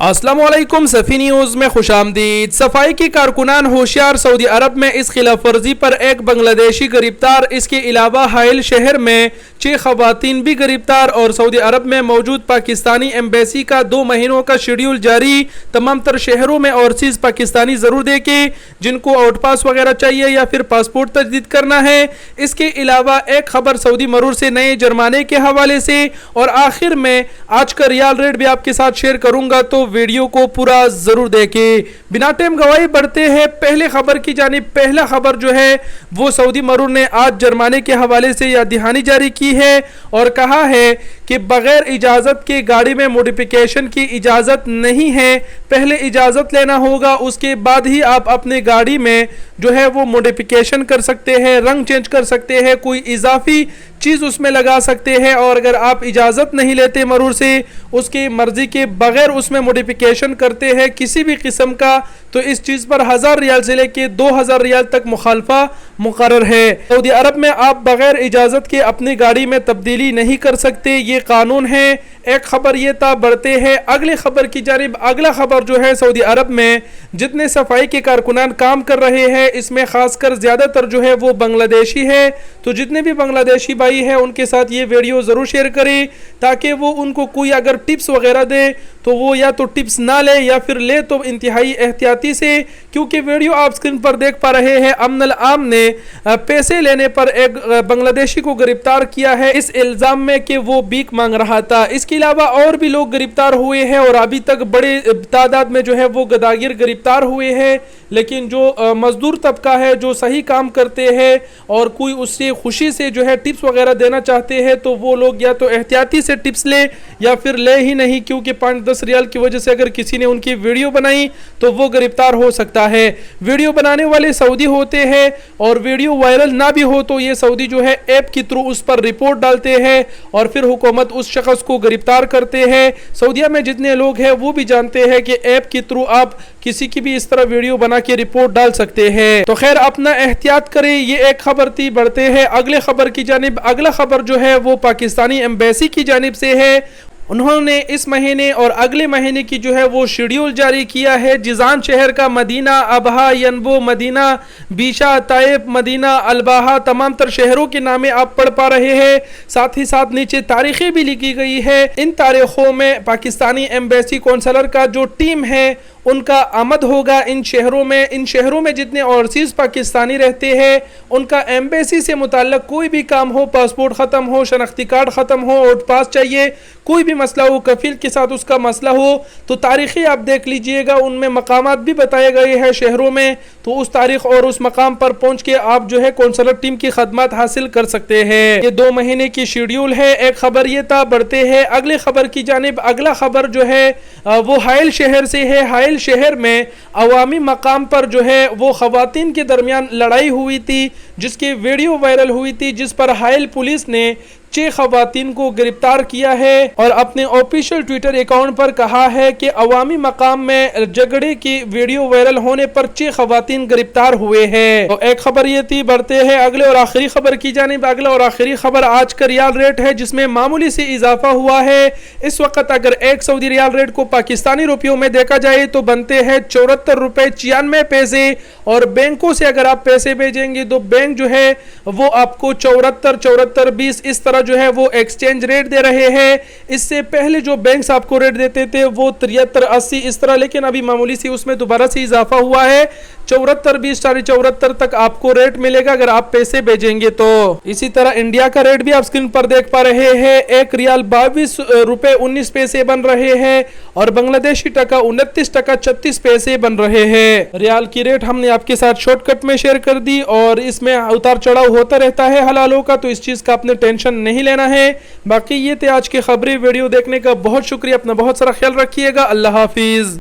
अस्सलाम वालेकुम सफ़ी न्यूज़ में खुशामदीद। सफाई की कारकुनान होशियार, सऊदी अरब में इस खिलाफ वर्जी पर एक बांग्लादेशी गिरफ्तार। इसके अलावा हाइल शहर में 6 खवातीन भी गिरफ्तार और सऊदी अरब में मौजूद पाकिस्तानी एम्बेसी का 2 महीनों का शेड्यूल जारी। तमाम तर शहरों में ओवरसीज़ पाकिस्तानी ज़रूर देखें जिनको आउट पास वगैरह चाहिए या फिर पासपोर्ट तजदीद करना है। इसके अलावा एक खबर सऊदी मरूर से नए जुर्माने के हवाले से और आखिर में आज का रियाल रेट भी आपके साथ शेयर करूंगा, तो वीडियो को पूरा जरूर देखें। बिना टाइम गवाही बढ़ते हैं पहले खबर की जानिब। पहला खबर जो है वो सऊदी मरूर ने आज जुर्माने के हवाले से याद दहानी जारी की है और कहा है कि बगैर इजाज़त के गाड़ी में मॉडिफिकेशन की इजाज़त नहीं है। पहले इजाज़त लेना होगा, उसके बाद ही आप अपने गाड़ी में जो है वो मॉडिफिकेशन कर सकते हैं, रंग चेंज कर सकते हैं, कोई इजाफी चीज़ उसमें लगा सकते हैं। और अगर आप इजाज़त नहीं लेते मरूर से, उसकी मर्ज़ी के बगैर उसमें मॉडिफिकेशन करते हैं किसी भी किस्म का, तो इस चीज़ पर 1000 रियाल से लेके 2000 रियाल तक मुखालफा मुकर्रर है। सऊदी अरब में आप बगैर इजाज़त के अपनी गाड़ी में तब्दीली नहीं कर सकते, ये कानून है। एक खबर ये था। बढ़ते हैं अगले खबर की जानिब। अगला खबर जो है सऊदी अरब में जितने सफाई के कारकुनान काम कर रहे हैं, इसमें खासकर ज़्यादातर जो है वो बांग्लादेशी है। तो जितने भी बांग्लादेशी भाई हैं उनके साथ ये वीडियो ज़रूर शेयर करें ताकि वो उनको कोई अगर टिप्स वगैरह दे तो वो या तो टिप्स ना ले या फिर ले तो इंतहाई एहतियाती से, क्योंकि वीडियो आप स्क्रीन पर देख पा रहे हैं। अमन आम ने पैसे लेने पर एक बांग्लादेशी को गिरफ्तार किया है इस इल्ज़ाम में कि वो भीख मांग रहा था। इसके अलावा और भी लोग गिरफ्तार हुए हैं और अभी तक बड़े तादाद में जो है वो गदागिर गिरफ्तार हुए हैं। लेकिन जो मजदूर तबका है जो सही काम करते हैं और कोई उससे खुशी से जो है टिप्स वगैरह देना चाहते हैं, तो वो लोग या तो एहतियाती से टिप्स ले या फिर ले ही नहीं, क्योंकि 5-10 रियाल की वजह से अगर किसी ने उनकी वीडियो बनाई तो वो गिरफ्तार हो सकता है। वीडियो बनाने वाले सऊदी होते हैं और वीडियो वायरल ना भी हो तो ये सऊदी जो है ऐप के थ्रू उस पर रिपोर्ट डालते हैं और फिर हुकूमत उस शख्स को गिरफ्तार करते हैं। सऊदीया में जितने लोग हैं वो भी जानते हैं कि ऐप के थ्रू आप किसी की भी इस तरह वीडियो बना के रिपोर्ट डाल सकते हैं। तो खैर अपना एहतियात करें। ये एक खबर थी। बढ़ते हैं अगले खबर की जानिब। अगला खबर जो है वो पाकिस्तानी एम्बेसी की जानिब से है। उन्होंने इस महीने और अगले महीने की जो है वो शेड्यूल जारी किया है। जिजान शहर का Medina, Abha, Yanbu, Medina, Bisha, Taif, Medina, Al Baha, तमाम तर शहरों के नामे आप पढ़ पा रहे हैं। साथ ही साथ नीचे तारीखें भी लिखी गई है। इन तारीखों में पाकिस्तानी एम्बेसी कौंसलर का जो टीम है उनका आमद होगा इन शहरों में। इन शहरों में जितने ओवरसीज़ पाकिस्तानी रहते हैं उनका एम्बेसी से मुताल्लिक कोई भी काम हो, पासपोर्ट ख़त्म हो, शनाख्ती कार्ड ख़त्म हो, आउट पास चाहिए, कोई भी मसला हो, कफील के साथ उसका मसला हो, तो तारीखें आप देख लीजिएगा। उनमें मकामात भी बताए गए हैं शहरों में, तो उस तारीख और उस मकाम पर पहुँच के आप जो है कौंसलर टीम की खदमात हासिल कर सकते हैं। ये 2 महीने की शेड्यूल है। एक खबर ये था। बढ़ते हैं अगले खबर की जानिब। अगला खबर जो है वो हाइल शहर से है। हाइल शहर में अवामी मकाम पर जो है वो खवातीन के दरमियान लड़ाई हुई थी जिसकी वीडियो वायरल हुई थी, जिस पर हाइल पुलिस ने 6 खवातीन को गिरफ्तार किया है और अपने ऑफिशियल ट्विटर अकाउंट पर कहा है कि अवामी मकाम में झगड़े की वीडियो वायरल होने पर 6 खवातीन गिरफ्तार हुए हैं। तो एक खबर ये थी। बढ़ते हैं अगले और आखिरी खबर की जानिब। अगला और आखिरी खबर आज का रियाल रेट है जिसमें मामूली से इजाफा हुआ है। इस वक्त अगर 1 सऊदी रियाल रेट को पाकिस्तानी रुपयों में देखा जाए तो बनते हैं 74 रुपए 96 पैसे और बैंकों से अगर आप पैसे भेजेंगे तो बैंक जो है वो आपको 74-74-20 इस तरह जो है वो एक्सचेंज रेट दे रहे हैं। इससे पहले जो बैंक्स आपको रेट देते थे वो 73-80 इस तरह, लेकिन अभी मामूली सी उसमें दोबारा से इजाफा हुआ है। 74-20 74 तक आपको रेट मिलेगा अगर आप पैसे भेजेंगे तो। इसी तरह इंडिया का रेट भी आप स्क्रीन पर देख पा रहे हैं। 1 रियाल 22 रुपए 19 पैसे बन रहे हैं और बांग्लादेशी टका 29 टका 36 पैसे बन रहे हैं। रियाल की रेट हमने आपके साथ शॉर्टकट में शेयर कर दी और इसमें उतार चढ़ाव होता रहता है हलालों का, तो इस चीज का आपने टेंशन नहीं लेना है। बाकी ये थे आज की खबरें। वीडियो देखने का बहुत शुक्रिया। अपना बहुत सारा ख्याल रखिएगा। अल्लाह हाफिज।